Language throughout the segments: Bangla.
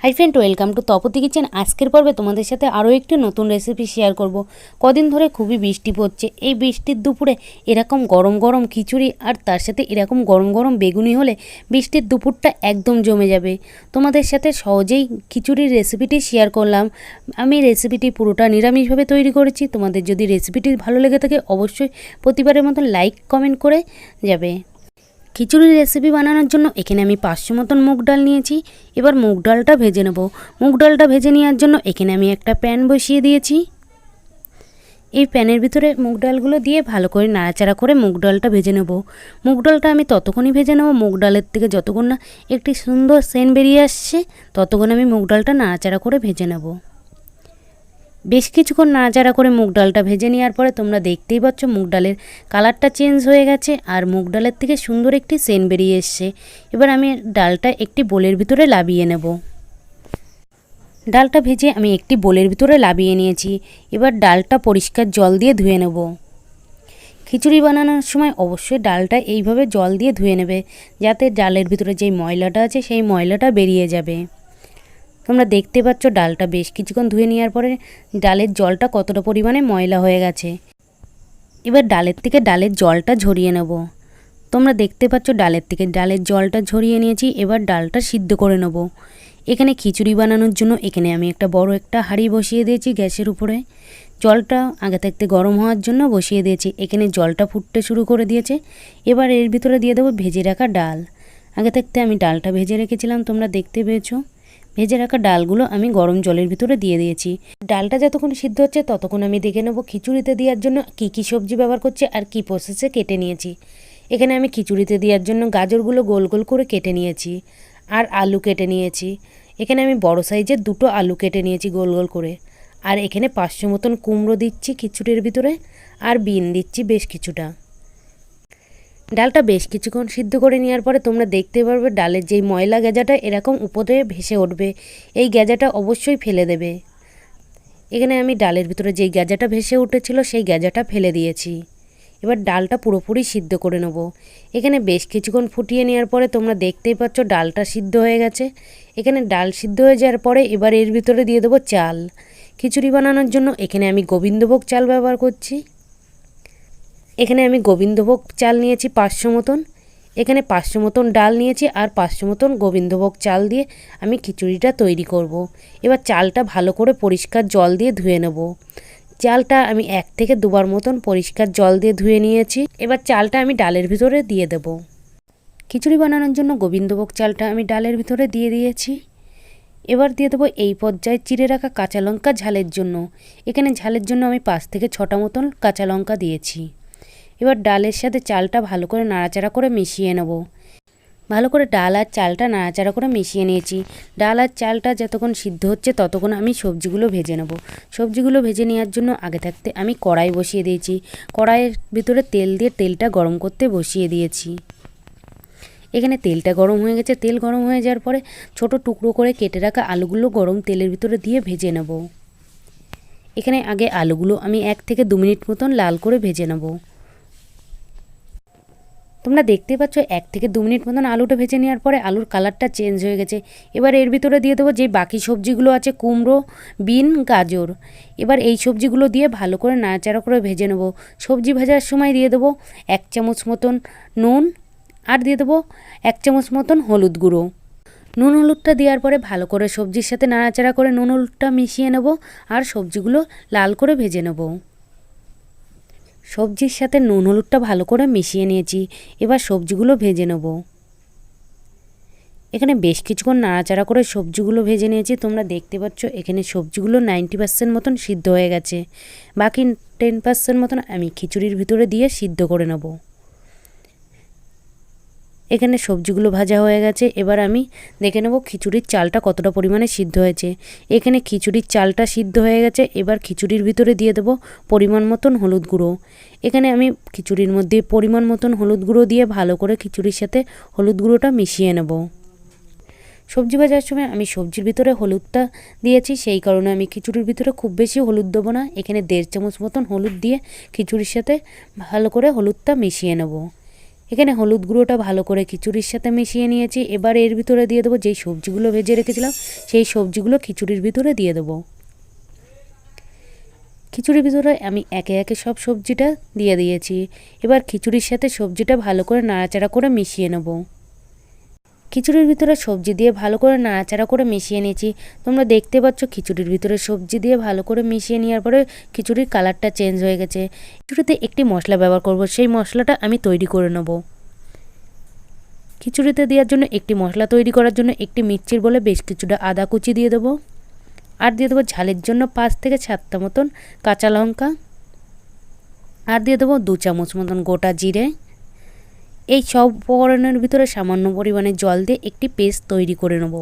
Hi friend, welcome to Tapati kitchen. আজকের পর্বে তোমাদের সাথে আরও একটি নতুন রেসিপি শেয়ার করব। কদিন ধরে খুবই বৃষ্টি পড়ছে। এই বৃষ্টির দুপুরে এরকম গরম গরম খিচুড়ি আর তার সাথে এরকম গরম গরম বেগুনি হলে বৃষ্টির দুপুরটা একদম জমে যাবে। তোমাদের সাথে সহজেই খিচুড়ির রেসিপিটি শেয়ার করলাম। আমি রেসিপিটি পুরোটা নিরামিষভাবে তৈরি করেছি। তোমাদের যদি রেসিপিটি ভালো লেগে থাকে অবশ্যই প্রতিবারের মতন লাইক কমেন্ট করে যাবে। খিচুড়ির রেসিপি বানানোর জন্য এখানে আমি 500 মতন মুগ ডাল নিয়েছি। এবার মুগ ডালটা ভেজে নেব। মুগ ডালটা ভেজে নেওয়ার জন্য এখানে আমি একটা প্যান বসিয়ে দিয়েছি। এই প্যানের ভিতরে মুগ ডালগুলো দিয়ে ভালো করে নাড়াচাড়া করে মুগ ডালটা ভেজে নেব। মুগ ডালটা আমি ততক্ষণই ভেজে নেব, মুগ ডালের থেকে যতক্ষণ না একটি সুন্দর সেন্ট বেরিয়ে আসছে ততক্ষণ আমি মুগ ডালটা নাড়াচাড়া করে ভেজে নেব। বেশ কিছুক্ষণ নাড়াচাড়া করে মুগ ডালটা ভেজে নেওয়ার পরে তোমরা দেখতেই পাচ্ছ মুগ ডালের কালারটা চেঞ্জ হয়ে গেছে আর মুগ ডালের থেকে সুন্দর একটি সেন্ট বেরিয়ে এসছে। এবার আমি ডালটা একটি বোলের ভিতরে লাবিয়ে নেব। ডালটা ভেজে আমি একটি বোলের ভিতরে লাবিয়ে নিয়েছি। এবার ডালটা পরিষ্কার জল দিয়ে ধুয়ে নেব। খিচুড়ি বানানোর সময় অবশ্যই ডালটা এইভাবে জল দিয়ে ধুয়ে নেবে, যাতে ডালের ভিতরে যেই ময়লাটা আছে সেই ময়লাটা বেরিয়ে যাবে। তোমরা দেখতে পাচ্ছ ডালটা বেশ কিছুক্ষণ ধুয়ে নেওয়ার পরে ডালের জলটা কতটা পরিমাণে ময়লা হয়ে গেছে। এবার ডালের থেকে ডালের জলটা ঝরিয়ে নেব। তোমরা দেখতে পাচ্ছ ডালের থেকে ডালের জলটা ঝরিয়ে নিয়েছি। এবার ডালটা সিদ্ধ করে নেব। এখানে খিচুড়ি বানানোর জন্য এখানে আমি একটা বড় একটা হাঁড়ি বসিয়ে দিয়েছি গ্যাসের উপরে। জলটা আগে থাকতে গরম হওয়ার জন্য বসিয়ে দিয়েছি। এখানে জলটা ফুটতে শুরু করে দিয়েছে। এবার এর ভিতরে দিয়ে দেবো ভেজে রাখা ডাল। আগে থাকতে আমি ডালটা ভেজে রেখেছিলাম, তোমরা দেখতে পেয়েছো। ভেজে রাখা ডালগুলো আমি গরম জলের ভিতরে দিয়ে দিয়েছি। ডালটা যতক্ষণ সিদ্ধ হচ্ছে ততক্ষণ আমি দেখে নেব খিচুড়িতে দেওয়ার জন্য কী কী সবজি ব্যবহার করছি আর কী প্রসেসে কেটে নিয়েছি। এখানে আমি খিচুড়িতে দেওয়ার জন্য গাজরগুলো গোল গোল করে কেটে নিয়েছি আর আলু কেটে নিয়েছি। এখানে আমি বড় সাইজের 2টো আলু কেটে নিয়েছি গোল গোল করে। আর এখানে 500 মতন কুমড়ো দিচ্ছি খিচুড়ির ভিতরে আর বিন দিচ্ছি বেশ কিছুটা। ডালটা বেশ কিছুক্ষণ সিদ্ধ করে নেওয়ার পরে তোমরা দেখতে পারবে ডালের যেই ময়লা গেজাটা এরকম উপরে ভেসে উঠবে। এই গেজাটা অবশ্যই ফেলে দেবে। এখানে আমি ডালের ভিতরে যেই গেজাটা ভেসে উঠেছিল সেই গেজাটা ফেলে দিয়েছি। এবার ডালটা পুরোপুরি সিদ্ধ করে নেব। এখানে বেশ কিছুক্ষণ ফুটিয়ে নেওয়ার পরে তোমরা দেখতেই পাচ্ছ ডালটা সিদ্ধ হয়ে গেছে। এখানে ডাল সিদ্ধ হয়ে যাওয়ার পরে এবার এর ভিতরে দিয়ে দেবো চাল। খিচুড়ি বানানোর জন্য এখানে আমি গোবিন্দভোগ চাল ব্যবহার করছি। এখানে আমি গোবিন্দভোগ চাল নিয়েছি 500 মতন। এখানে 500 মতন ডাল নিয়েছি আর 500 মতন গোবিন্দভোগ চাল দিয়ে আমি খিচুড়িটা তৈরি করব। এবার চালটা ভালো করে পরিষ্কার জল দিয়ে ধুয়ে নেব। চালটা আমি 1 থেকে 2 বার মতন পরিষ্কার জল দিয়ে ধুয়ে নিয়েছি। এবার চালটা আমি ডালের ভিতরে দিয়ে দেব। খিচুড়ি বানানোর জন্য গোবিন্দভোগ চালটা আমি ডালের ভিতরে দিয়ে দিয়েছি। এবার দিয়ে দেবো এই পর্যায়ে চিড়ে রাখা কাঁচা লঙ্কা ঝালের জন্য। এখানে ঝালের জন্য আমি 5 থেকে 6টা মতন কাঁচা লঙ্কা দিয়েছি। এবার ডালের সাথে চালটা ভালো করে নাড়াচাড়া করে মিশিয়ে নেব। ভালো করে ডাল আর চালটা নাড়াচাড়া করে মিশিয়ে নিয়েছি। ডাল আর চালটা যতক্ষণ সিদ্ধ হচ্ছে ততক্ষণ আমি সবজিগুলো ভেজে নেব। সবজিগুলো ভেজে নেওয়ার জন্য আগে থাকতে আমি কড়াই বসিয়ে দিয়েছি। কড়াইয়ের ভিতরে তেল দিয়ে তেলটা গরম করতে বসিয়ে দিয়েছি। এখানে তেলটা গরম হয়ে গেছে। তেল গরম হয়ে যাওয়ার পরে ছোট টুকরো করে কেটে রাখা আলুগুলো গরম তেলের ভিতরে দিয়ে ভেজে নেব। এখানে আগে আলুগুলো আমি 1 থেকে 2 মিনিট মতন লাল করে ভেজে নেব। তোমরা দেখতে পাচ্ছ 1 থেকে 2 মিনিট মতন আলুটা ভেজে নেওয়ার পরে আলুর কালারটা চেঞ্জ হয়ে গেছে। এবার এর ভিতরে দিয়ে দেবো যে বাকি সবজিগুলো আছে, কুমড়ো, বিন, গাজর। এবার এই সবজিগুলো দিয়ে ভালো করে নাড়াচাড়া করে ভেজে নেব। সবজি ভাজার সময় দিয়ে দেবো 1 চামচ মতন নুন আর দিয়ে দেবো 1 চামচ মতন হলুদ গুঁড়ো। নুন হলুদটা দেওয়ার পরে ভালো করে সবজির সাথে নাড়াচাড়া করে নুন হলুদটা মিশিয়ে নেব আর সবজিগুলো লাল করে ভেজে নেব। সবজির সাথে নুন হলুদটা ভালো করে মিশিয়ে নিয়েছি। এবার সবজিগুলো ভেজে নেব। এখানে বেশ কিছুক্ষণ নাড়াচাড়া করে সবজিগুলো ভেজে নিয়েছি। তোমরা দেখতে পাচ্ছ এখানে সবজিগুলো 90% মতন সিদ্ধ হয়ে গেছে। বাকি 10% মতন আমি খিচুড়ির ভিতরে দিয়ে সিদ্ধ করে নেব। এখানে সবজিগুলো ভাজা হয়ে গেছে। এবার আমি দেখে নেব খিচুড়ির চালটা কতটা পরিমাণে সিদ্ধ হয়েছে। এখানে খিচুড়ির চালটা সিদ্ধ হয়ে গেছে। এবার খিচুড়ির ভিতরে দিয়ে দেব পরিমাণ মতন হলুদ গুঁড়ো। এখানে আমি খিচুড়ির মধ্যে পরিমাণ মতন হলুদ গুঁড়ো দিয়ে ভালো করে খিচুড়ির সাথে হলুদ গুঁড়োটা মিশিয়ে নেব। সবজি ভাজার সময় আমি সবজির ভিতরে হলুদটা দিয়েছি, সেই কারণে আমি খিচুড়ির ভিতরে খুব বেশি হলুদ দেবো না। এখানে 1.5 চামচ মতন হলুদ দিয়ে খিচুড়ির সাথে ভালো করে হলুদটা মিশিয়ে নেব। এখানে হলুদ গুঁড়োটা ভালো করে খিচুড়ির সাথে মিশিয়ে নিয়েছি। এবার এর ভিতরে দিয়ে দেবো যেই সবজিগুলো ভেজে রেখেছিলাম, সেই সবজিগুলো খিচুড়ির ভিতরে দিয়ে দেবো। খিচুড়ির ভিতরে আমি একে একে সব সবজিটা দিয়ে দিয়েছি। এবার খিচুড়ির সাথে সবজিটা ভালো করে নাড়াচাড়া করে মিশিয়ে নেব। খিচুড়ির ভিতরে সবজি দিয়ে ভালো করে নাড়াচাড়া করে মিশিয়ে নিয়েছি। তোমরা দেখতে পাচ্ছ খিচুড়ির ভিতরে সবজি দিয়ে ভালো করে মিশিয়ে নেওয়ার পরে খিচুড়ির কালারটা চেঞ্জ হয়ে গেছে। খিচুড়িতে একটি মশলা ব্যবহার করব, সেই মশলাটা আমি তৈরি করে নেব। খিচুড়িতে দেওয়ার জন্য একটি মশলা তৈরি করার জন্য একটি মিক্সির বলে বেশ কিছুটা আদা কুচি দিয়ে দেবো। আর দিয়ে দেবো ঝালের জন্য 5 থেকে 7টা মতন কাঁচা লঙ্কা। আর দিয়ে দেবো 2 চামচ মতন গোটা জিরে। এই সব উপকরণের ভিতরে সামান্য পরিমাণে জল দিয়ে একটি পেস্ট তৈরি করে নেব।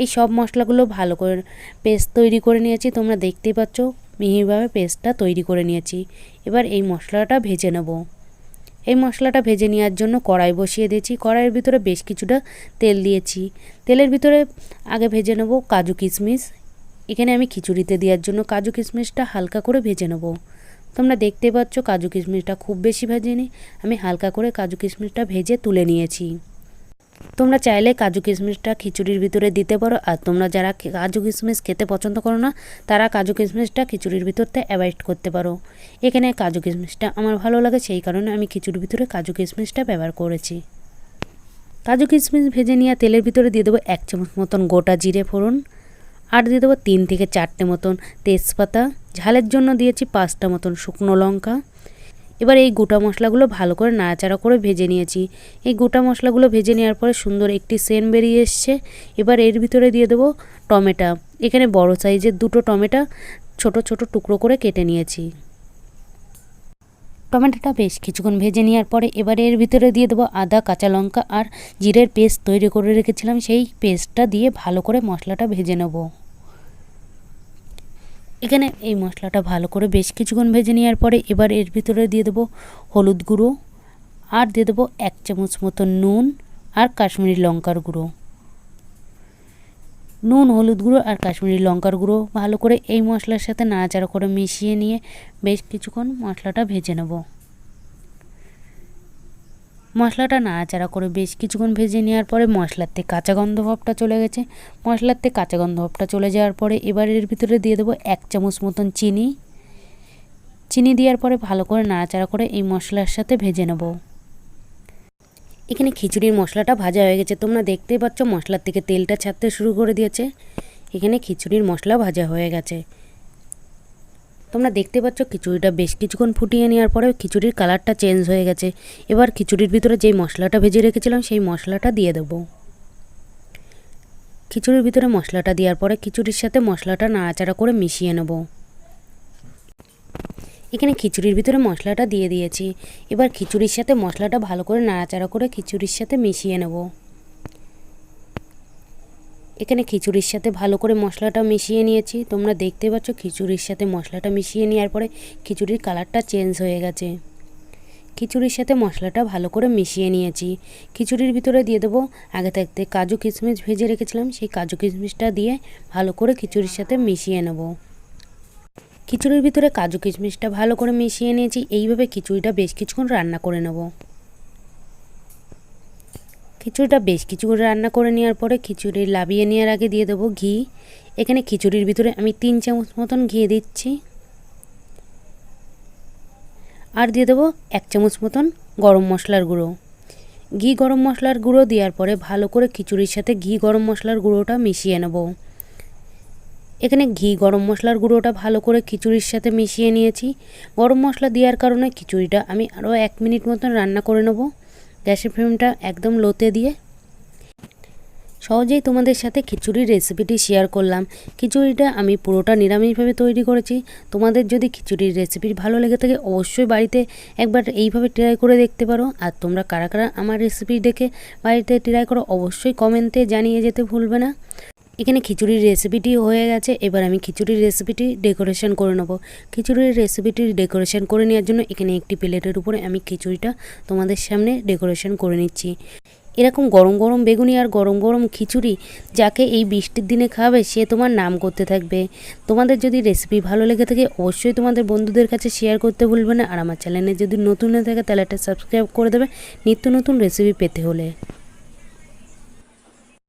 এই সব মশলাগুলো ভালো করে পেস্ট তৈরি করে নিয়েছি। তোমরা দেখতেই পাচ্ছ মিহিভাবে পেস্টটা তৈরি করে নিয়েছি। এবার এই মশলাটা ভেজে নেব। এই মশলাটা ভেজে নেওয়ার জন্য কড়াই বসিয়ে দিয়েছি। কড়াইয়ের ভিতরে বেশ কিছুটা তেল দিয়েছি। তেলের ভিতরে আগে ভেজে নেব কাজু কিশমিশ। এখানে আমি খিচুড়িতে দেওয়ার জন্য কাজু কিশমিশটা হালকা করে ভেজে নেব। তোমরা দেখতে পাচ্ছ কাজু কিশমিশটা খুব বেশি ভাজিনি, আমি হালকা করে কাজু কিশমিশটা ভেজে তুলে নিয়েছি। তোমরা চাইলে কাজু কিশমিশটা খিচুড়ির ভিতরে দিতে পারো, আর তোমরা যারা কাজু কিশমিশ খেতে পছন্দ করো না তারা কাজু কিশমিশটা খিচুড়ির ভিতরতে অ্যাভয়েড করতে পারো। এখানে কাজু কিশমিশটা আমার ভালো লাগে, সেই কারণে আমি খিচুড়ির ভিতরে কাজু কিশমিশটা ব্যবহার করেছি। কাজু কিশমিশ ভেজে নিয়ে তেলের ভিতরে দিয়ে দেবো 1 চামচ মতন গোটা জিরে ফোড়ন। আর দিয়ে দেবো 3 থেকে 4টে মতন তেজপাতা। ঝালের জন্য দিয়েছি 5টা মতন শুকনো লঙ্কা। এবার এই গোটা মশলাগুলো ভালো করে নাড়াচাড়া করে ভেজে নিয়েছি। এই গোটা মশলাগুলো ভেজে নেওয়ার পরে সুন্দর একটি সেন্ট বেরিয়ে এসছে। এবার এর ভিতরে দিয়ে দেবো টমেটো। এখানে বড় সাইজের 2টো টমেটো ছোট ছোট টুকরো করে কেটে নিয়েছি। টমেটোটা বেশ কিছুক্ষণ ভেজে নেওয়ার পরে এবার এর ভিতরে দিয়ে দেবো আদা, কাঁচা লঙ্কা আর জিরের পেস্ট তৈরি করে রেখেছিলাম, সেই পেস্টটা দিয়ে ভালো করে মশলাটা ভেজে নেব। এখানে এই মশলাটা ভালো করে বেশ কিছুক্ষণ ভেজে নেওয়ার পরে এবার এর ভিতরে দিয়ে দেবো হলুদ গুঁড়ো। আর দিয়ে দেবো 1 চামচ মতো নুন আর কাশ্মীরি লঙ্কার গুঁড়ো। নুন, হলুদ গুঁড়ো আর কাশ্মীরি লঙ্কার গুঁড়ো ভালো করে এই মশলার সাথে নাড়াচাড়া করে মিশিয়ে নিয়ে বেশ কিছুক্ষণ মশলাটা ভেজে নেব। মশলাটা নাড়াচাড়া করে বেশ কিছুক্ষণ ভেজে নেওয়ার পরে মশলার থেকে কাঁচা গন্ধ ভাবটা চলে গেছে। মশলার থেকে কাঁচা গন্ধ ভাবটা চলে যাওয়ার পরে এবার এর ভিতরে দিয়ে দেবো 1 চামচ মতন চিনি। চিনি দেওয়ার পরে ভালো করে নাড়াচাড়া করে এই মশলার সাথে ভেজে নেব। এখানে খিচুড়ির মশলাটা ভাজা হয়ে গেছে। তোমরা দেখতেই পাচ্ছ মশলার থেকে তেলটা ছাড়তে শুরু করে দিয়েছে। এখানে খিচুড়ির মশলা ভাজা হয়ে গেছে। তোমরা দেখতে পাচ্ছ খিচুড়িটা বেশ কিছুক্ষণ ফুটিয়ে নেওয়ার পরে খিচুড়ির কালারটা চেঞ্জ হয়ে গেছে। এবার খিচুড়ির ভিতরে যেই মশলাটা ভেজে রেখেছিলাম সেই মশলাটা দিয়ে দেবো। খিচুড়ির ভিতরে মশলাটা দেওয়ার পরে খিচুড়ির সাথে মশলাটা নাড়াচাড়া করে মিশিয়ে নেব। এখানে খিচুড়ির ভিতরে মশলাটা দিয়ে দিয়েছি। এবার খিচুড়ির সাথে মশলাটা ভালো করে নাড়াচাড়া করে খিচুড়ির সাথে মিশিয়ে নেব। এখানে খিচুড়ির সাথে ভালো করে মশলাটা মিশিয়ে নিয়েছি। তোমরা দেখতে পাচ্ছ খিচুড়ির সাথে মশলাটা মিশিয়ে নেওয়ার পরে খিচুড়ির কালারটা চেঞ্জ হয়ে গেছে। খিচুড়ির সাথে মশলাটা ভালো করে মিশিয়ে নিয়েছি। খিচুড়ির ভিতরে দিয়ে দেবো আগে থাকতে কাজু কিশমিশ ভেজে রেখেছিলাম, সেই কাজু কিশমিশটা দিয়ে ভালো করে খিচুড়ির সাথে মিশিয়ে নেব। খিচুড়ির ভিতরে কাজু কিশমিশটা ভালো করে মিশিয়ে নিয়েছি। এইভাবে খিচুড়িটা বেশ কিছুক্ষণ রান্না করে নেব। খিচুড়িটা বেশ কিছুক্ষণ রান্না করে নেওয়ার পরে খিচুড়ি লাবিয়ে নেওয়ার আগে দিয়ে দেবো ঘি। এখানে খিচুড়ির ভিতরে আমি 3 চামচ মতন ঘি দিচ্ছি। আর দিয়ে দেবো 1 চামচ মতন গরম মশলার গুঁড়ো। ঘি গরম মশলার গুঁড়ো দেওয়ার পরে ভালো করে খিচুড়ির সাথে ঘি গরম মশলার গুঁড়োটা মিশিয়ে নেব। এখানে ঘি গরম মশলার গুঁড়োটা ভালো করে খিচুড়ির সাথে মিশিয়ে নিয়েছি। গরম মশলা দেওয়ার কারণে খিচুড়িটা আমি আরও 1 মিনিট মতন রান্না করে নেব। গ্যাসের ফ্লেমটা একদম লোতে দিয়ে সহজেই তোমাদের সাথে খিচুড়ির রেসিপিটি শেয়ার করলাম। খিচুড়িটা আমি পুরোটা নিরামিষভাবে তৈরি করেছি। তোমাদের যদি খিচুড়ির রেসিপি ভালো লেগে থাকে অবশ্যই বাড়িতে একবার এইভাবে ট্রাই করে দেখতে পারো। আর তোমরা কারা কারা আমার রেসিপি দেখে বাড়িতে ট্রাই করো অবশ্যই কমেন্টে জানিয়ে যেতে ভুলবে না। এখানে খিচুড়ির রেসিপিটি হয়ে গেছে। এবার আমি খিচুড়ির রেসিপিটি ডেকোরেশন করে নেব। খিচুড়ির রেসিপিটি ডেকোরেশন করে নেওয়ার জন্য এখানে একটি প্লেটের উপরে আমি খিচুড়িটা তোমাদের সামনে ডেকোরেশন করে নিচ্ছি। এরকম গরম গরম বেগুনি আর গরম গরম খিচুড়ি যাকে এই বৃষ্টির দিনে খাবে সে তোমার নাম করতে থাকবে। তোমাদের যদি রেসিপি ভালো লেগে থাকে অবশ্যই তোমাদের বন্ধুদের কাছে শেয়ার করতে ভুলবে না। আর আমার চ্যানেলে যদি নতুন হয়ে থাকে তাহলে একটা সাবস্ক্রাইব করে দেবে নিত্য নতুন রেসিপি পেতে হলে।